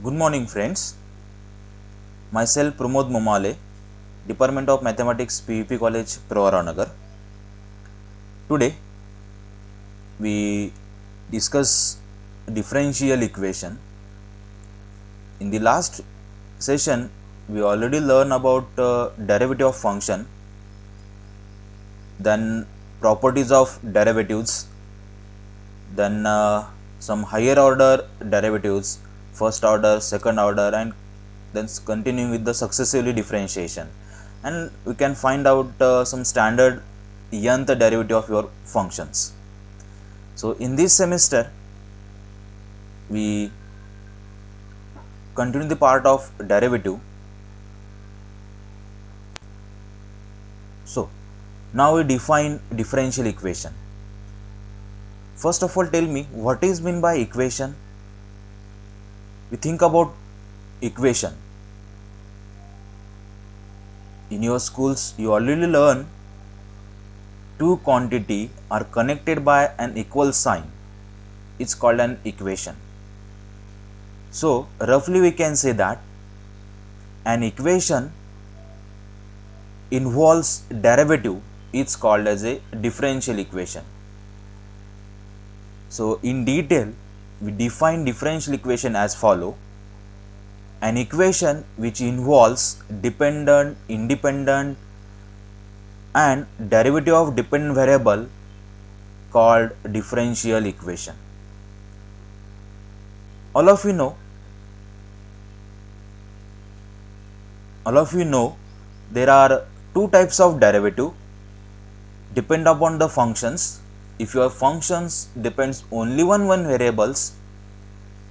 Good morning, friends. Myself Pramod Momale, Department of Mathematics, PUP College, Pravaranagar. Today we discuss differential equation. In the last session, we already learned about derivative of function, then properties of derivatives, then some higher order derivatives, first order, second order, and then continuing with the successively differentiation, and we can find out some standard nth derivative of your functions. So in this semester we continue the part of derivative. So now we define differential equation. First of all, tell me what is meant by equation. We think about equation. In your schools you already learn two quantity are connected by an equal sign. It's called an equation. So roughly we can say that an equation involves derivative. It's called as a differential equation. So in detail we define differential equation as follow: an equation which involves dependent, independent and derivative of dependent variable called differential equation. All of you know there are two types of derivative depend upon the functions. If your functions depends only on one variables,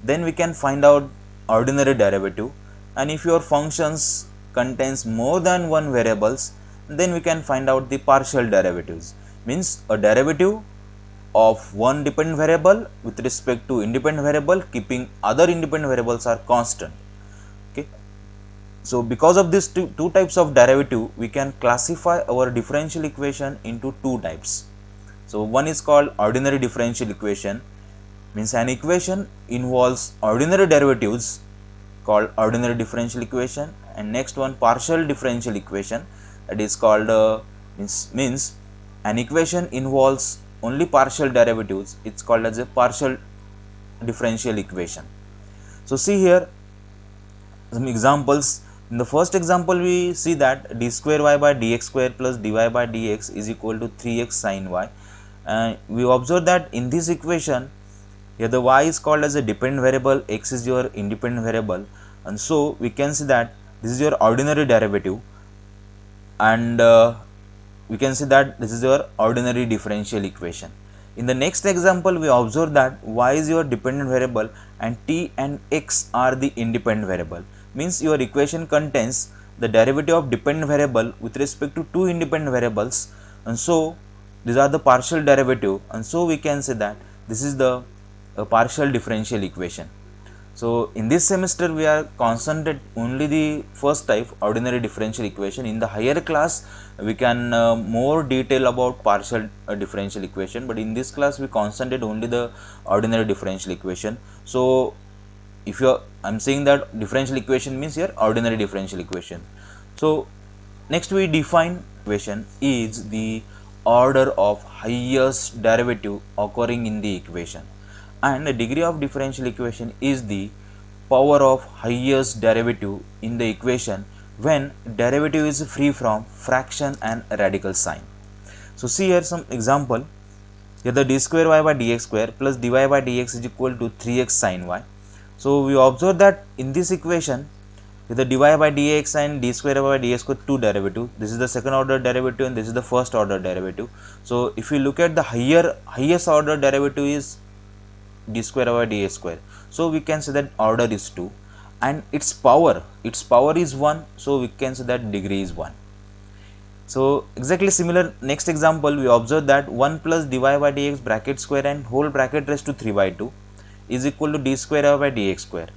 then we can find out ordinary derivative, and if your functions contains more than one variables, then we can find out the partial derivatives. Means a derivative of one dependent variable with respect to independent variable, keeping other independent variables are constant. Okay. So because of these two types of derivative, we can classify our differential equation into two types. So one is called ordinary differential equation, means an equation involves ordinary derivatives called ordinary differential equation, and next one partial differential equation, that is called means an equation involves only partial derivatives, it's called as a partial differential equation. So see here some examples. In the first example we see that d square y by dx square plus dy by dx is equal to 3x sin y. We observe that in this equation here the y is called as a dependent variable, x is your independent variable, and so we can see that this is your ordinary derivative, and we can see that this is your ordinary differential equation. In the next example we observe that y is your dependent variable and t and x are the independent variable, means your equation contains the derivative of dependent variable with respect to two independent variables, and so these are the partial derivative, and so we can say that this is the partial differential equation. So in this semester we are concentrate only the first type, ordinary differential equation. In the higher class we can more detail about partial differential equation, but in this class we concentrate only the ordinary differential equation. So if you I'm saying that differential equation means here ordinary differential equation. So next we define equation is the order of highest derivative occurring in the equation, and the degree of differential equation is the power of highest derivative in the equation when derivative is free from fraction and radical sign. So see here some example. Here the d square y by dx square plus dy by dx is equal to 3x sin y. So we observe that in this equation with the dy by dx and d square by dx square two derivative, this is the second order derivative and this is the first order derivative. So if you look at the highest order derivative is d square by dx square, so we can say that order is 2 and its power is 1, so we can say that degree is 1. So exactly similar next example we observe that 1 plus dy by dx bracket square and whole bracket raised to 3 by 2 is equal to d square by dx square.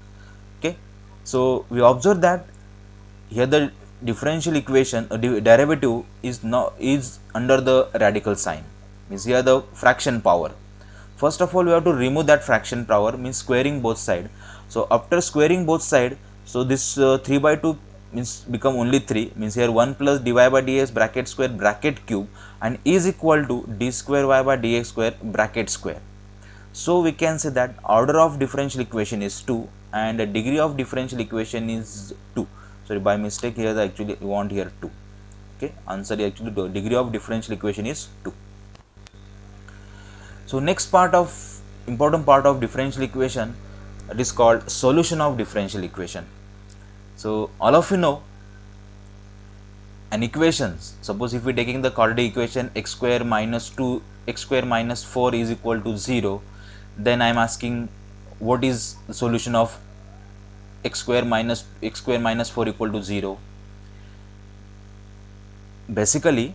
Okay, so we observe that here the differential equation derivative is under the radical sign, means here the fraction power. First of all we have to remove that fraction power, means squaring both sides. So after squaring both side, so this 3 by 2 means become only 3, means here 1 plus dy by dx bracket square bracket cube and is equal to d square y by dx square bracket square. So we can say that order of differential equation is 2 and the degree of differential equation is 2. Sorry, by mistake here actually we want here 2. Okay, answer is actually the degree of differential equation is 2. So next part of important part of differential equation, that is called solution of differential equation. So all of you know an equation, suppose if we taking the quadratic equation x square minus 2 x square minus 4 is equal to 0, then I am asking what is the solution of x square minus 4 equal to 0. Basically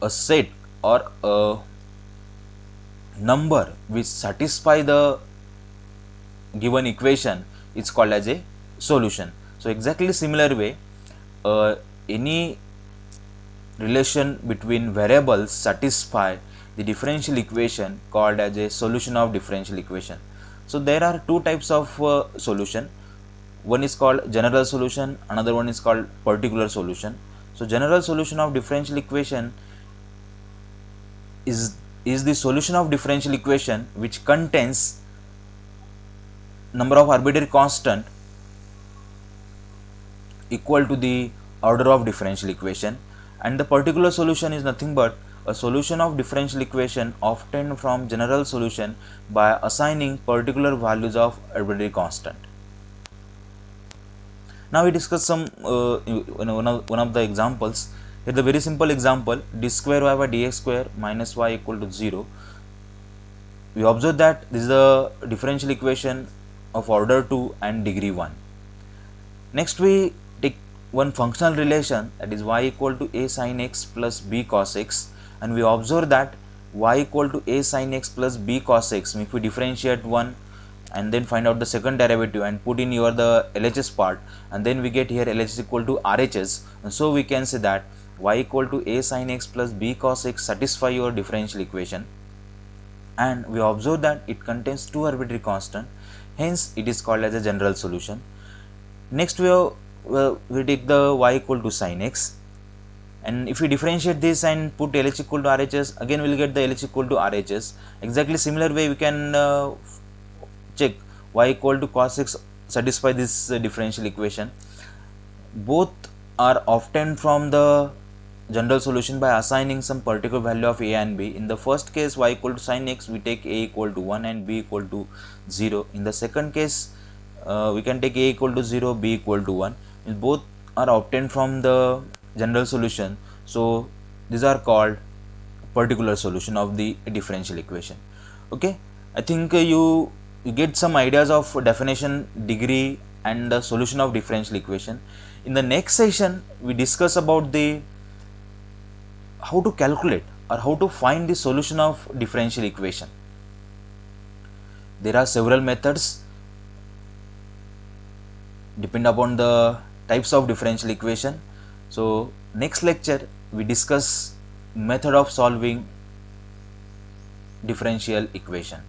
a set or a number which satisfy the given equation is called as a solution. So exactly similar way, any relation between variables satisfy the differential equation called as a solution of differential equation. So there are two types of solution. One is called general solution, another one is called particular solution. So general solution of differential equation is the solution of differential equation which contains number of arbitrary constant equal to the order of differential equation, and the particular solution is nothing but a solution of differential equation obtained from general solution by assigning particular values of arbitrary constant. Now we discuss some one of the examples. Here the very simple example, d square y by dx square minus y equal to 0. We observe that this is the differential equation of order 2 and degree 1. Next we take one functional relation, that is y equal to a sin x plus b cos x, and we observe that y equal to a sin x plus b cos x. If we differentiate one and then find out the second derivative and put in your the LHS part, and then we get here LHS equal to RHS, and so we can say that y equal to a sin x plus b cos x satisfy your differential equation, and we observe that it contains two arbitrary constant, hence it is called as a general solution. Next we take the y equal to sin x, and if we differentiate this and put LH equal to RHS, again we will get the LH equal to RHS. Exactly similar way we can check y equal to cos x satisfy this differential equation. Both are obtained from the general solution by assigning some particular value of a and b. In the first case y equal to sin x, we take a equal to 1 and b equal to 0. In the second case we can take a equal to 0, b equal to 1. Both are obtained from the general solution, so these are called particular solution of the differential equation. Okay, I think you get some ideas of definition, degree and the solution of differential equation. In the next session we discuss about the how to calculate or how to find the solution of differential equation. There are several methods depend upon the types of differential equation. So next lecture we discuss method of solving differential equation.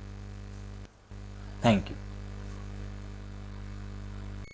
Thank you.